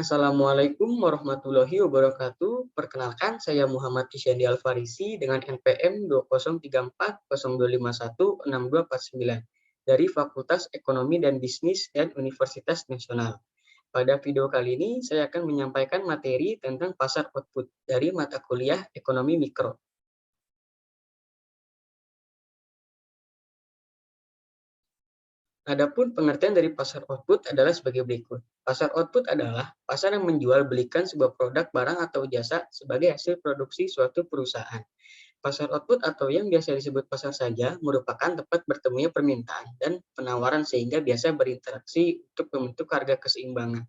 Assalamualaikum warahmatullahi wabarakatuh. Perkenalkan, saya Muhammad Kisyendi Alfarisi dengan NPM 203402516249 dari Fakultas Ekonomi dan Bisnis dan Universitas Nasional. Pada video kali ini, saya akan menyampaikan materi tentang pasar output dari mata kuliah Ekonomi Mikro. Adapun pengertian dari pasar output adalah sebagai berikut. Pasar output adalah pasar yang menjual belikan sebuah produk, barang, atau jasa sebagai hasil produksi suatu perusahaan. Pasar output atau yang biasa disebut pasar saja merupakan tempat bertemunya permintaan dan penawaran sehingga biasa berinteraksi untuk membentuk harga keseimbangan.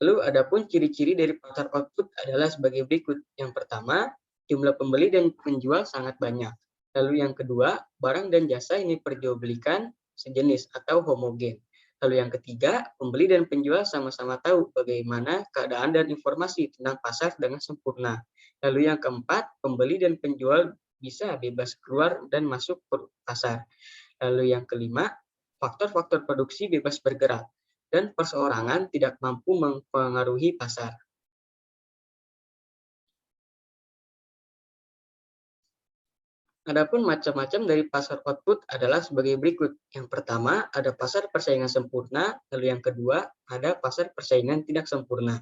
Lalu adapun ciri-ciri dari pasar output adalah sebagai berikut. Yang pertama, jumlah pembeli dan penjual sangat banyak. Lalu yang kedua, barang dan jasa ini diperjualbelikan sejenis atau homogen. Lalu yang ketiga, pembeli dan penjual sama-sama tahu bagaimana keadaan dan informasi tentang pasar dengan sempurna. Lalu yang keempat, pembeli dan penjual bisa bebas keluar dan masuk ke pasar. Lalu yang kelima, faktor-faktor produksi bebas bergerak dan perseorangan tidak mampu mempengaruhi pasar. Adapun macam-macam dari pasar output adalah sebagai berikut. Yang pertama, ada pasar persaingan sempurna, lalu yang kedua, ada pasar persaingan tidak sempurna.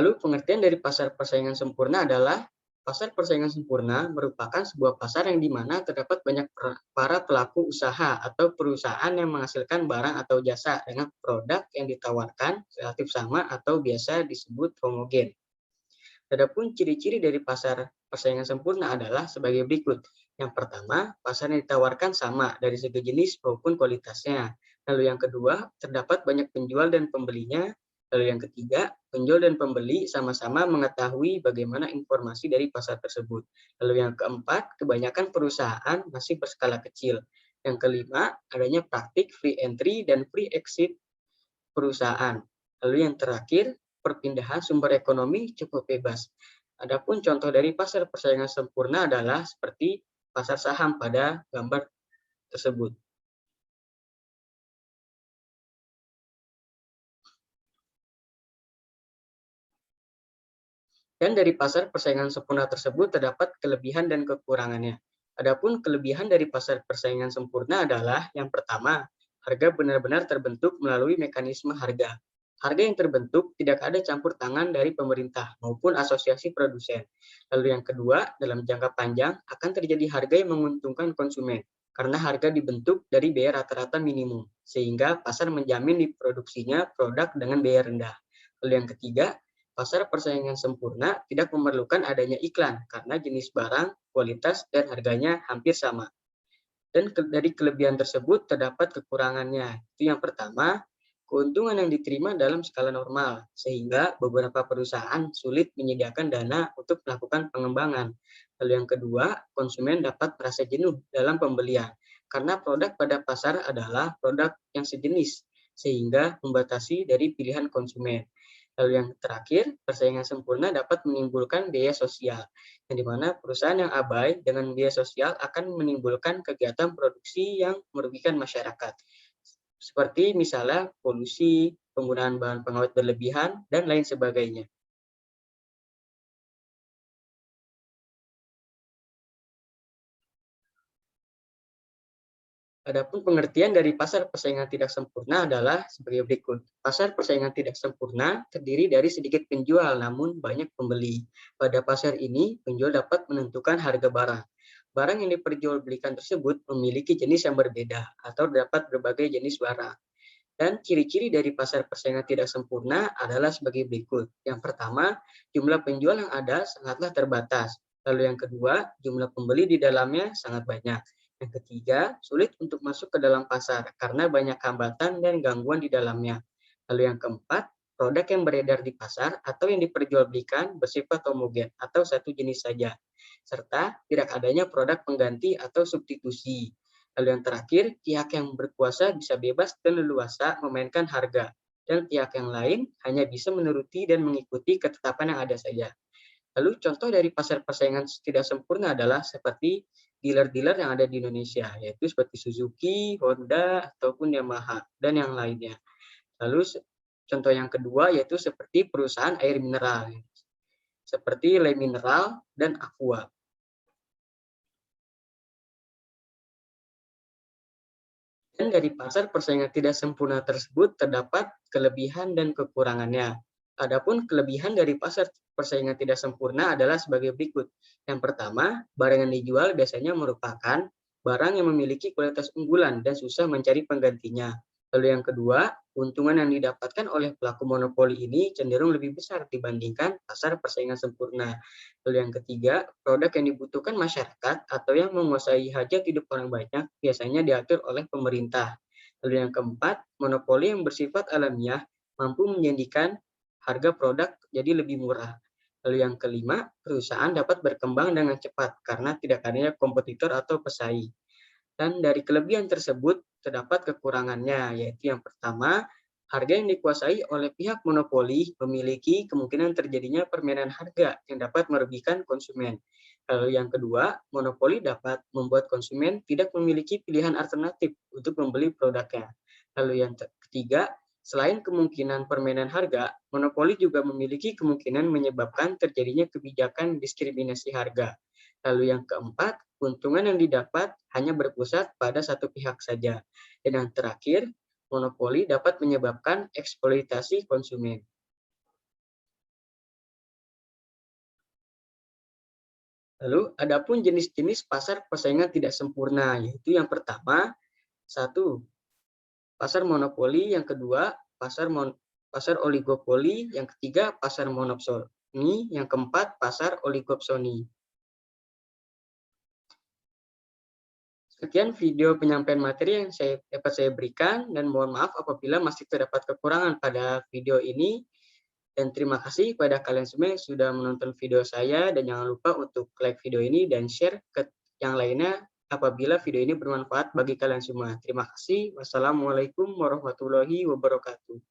Lalu pengertian dari pasar persaingan sempurna adalah pasar persaingan sempurna merupakan sebuah pasar yang di mana terdapat banyak para pelaku usaha atau perusahaan yang menghasilkan barang atau jasa dengan produk yang ditawarkan relatif sama atau biasa disebut homogen. Adapun ciri-ciri dari pasar persaingan sempurna adalah sebagai berikut. Yang pertama, pasar yang ditawarkan sama dari segi jenis maupun kualitasnya. Lalu yang kedua, terdapat banyak penjual dan pembelinya. Lalu yang ketiga, penjual dan pembeli sama-sama mengetahui bagaimana informasi dari pasar tersebut. Lalu yang keempat, kebanyakan perusahaan masih berskala kecil. Yang kelima, adanya praktik free entry dan free exit perusahaan. Lalu yang terakhir, perpindahan sumber ekonomi cukup bebas. Adapun contoh dari pasar persaingan sempurna adalah seperti pasar saham pada gambar tersebut. Dan dari pasar persaingan sempurna tersebut terdapat kelebihan dan kekurangannya. Adapun kelebihan dari pasar persaingan sempurna adalah yang pertama, harga benar-benar terbentuk melalui mekanisme harga. Harga yang terbentuk tidak ada campur tangan dari pemerintah maupun asosiasi produsen. Lalu yang kedua, dalam jangka panjang akan terjadi harga yang menguntungkan konsumen karena harga dibentuk dari biaya rata-rata minimum, sehingga pasar menjamin diproduksinya produk dengan biaya rendah. Lalu yang ketiga, pasar persaingan sempurna tidak memerlukan adanya iklan karena jenis barang, kualitas, dan harganya hampir sama. Dan dari kelebihan tersebut terdapat kekurangannya. Itu yang pertama, keuntungan yang diterima dalam skala normal, sehingga beberapa perusahaan sulit menyediakan dana untuk melakukan pengembangan. Lalu yang kedua, konsumen dapat merasa jenuh dalam pembelian, karena produk pada pasar adalah produk yang sejenis, sehingga membatasi dari pilihan konsumen. Lalu yang terakhir, persaingan sempurna dapat menimbulkan biaya sosial, yang di mana perusahaan yang abai dengan biaya sosial akan menimbulkan kegiatan produksi yang merugikan masyarakat, seperti misalnya polusi, penggunaan bahan pengawet berlebihan, dan lain sebagainya. Adapun pengertian dari pasar persaingan tidak sempurna adalah sebagai berikut. Pasar persaingan tidak sempurna terdiri dari sedikit penjual namun banyak pembeli. Pada pasar ini, penjual dapat menentukan harga barang. Barang yang diperjualbelikan tersebut memiliki jenis yang berbeda atau dapat berbagai jenis barang. Dan ciri-ciri dari pasar persaingan tidak sempurna adalah sebagai berikut. Yang pertama, jumlah penjual yang ada sangatlah terbatas. Lalu yang kedua, jumlah pembeli di dalamnya sangat banyak. Yang ketiga, sulit untuk masuk ke dalam pasar karena banyak hambatan dan gangguan di dalamnya. Lalu yang keempat, produk yang beredar di pasar atau yang diperjualbelikan bersifat homogen atau satu jenis saja, serta tidak adanya produk pengganti atau substitusi. Lalu yang terakhir, pihak yang berkuasa bisa bebas dan leluasa memainkan harga, dan pihak yang lain hanya bisa menuruti dan mengikuti ketetapan yang ada saja. Lalu contoh dari pasar persaingan tidak sempurna adalah seperti dealer-dealer yang ada di Indonesia, yaitu seperti Suzuki, Honda, ataupun Yamaha, dan yang lainnya. Lalu contoh yang kedua yaitu seperti perusahaan air mineral, seperti Le Mineral dan Aqua. Dan dari pasar persaingan tidak sempurna tersebut terdapat kelebihan dan kekurangannya. Adapun kelebihan dari pasar persaingan tidak sempurna adalah sebagai berikut. Yang pertama, barang yang dijual biasanya merupakan barang yang memiliki kualitas unggulan dan susah mencari penggantinya. Lalu yang kedua, keuntungan yang didapatkan oleh pelaku monopoli ini cenderung lebih besar dibandingkan pasar persaingan sempurna. Lalu yang ketiga, produk yang dibutuhkan masyarakat atau yang menguasai hajat hidup orang banyak biasanya diatur oleh pemerintah. Lalu yang keempat, monopoli yang bersifat alamiah mampu menjadikan harga produk jadi lebih murah. Lalu yang kelima, perusahaan dapat berkembang dengan cepat karena tidak adanya kompetitor atau pesaing. Dan dari kelebihan tersebut terdapat kekurangannya, yaitu yang pertama, harga yang dikuasai oleh pihak monopoli memiliki kemungkinan terjadinya permainan harga yang dapat merugikan konsumen. Lalu yang kedua, monopoli dapat membuat konsumen tidak memiliki pilihan alternatif untuk membeli produknya. Lalu yang ketiga, selain kemungkinan permainan harga, monopoli juga memiliki kemungkinan menyebabkan terjadinya kebijakan diskriminasi harga. Lalu yang keempat, keuntungan yang didapat hanya berpusat pada satu pihak saja. Dan yang terakhir, monopoli dapat menyebabkan eksploitasi konsumen. Lalu, adapun jenis-jenis pasar persaingan tidak sempurna, yaitu yang pertama, satu, pasar monopoli, yang kedua, pasar oligopoli, yang ketiga, pasar monopsoni, yang keempat, pasar oligopsoni. Sekian video penyampaian materi yang dapat saya berikan dan mohon maaf apabila masih terdapat kekurangan pada video ini. Dan terima kasih kepada kalian semua yang sudah menonton video saya dan jangan lupa untuk like video ini dan share ke yang lainnya apabila video ini bermanfaat bagi kalian semua. Terima kasih. Wassalamualaikum warahmatullahi wabarakatuh.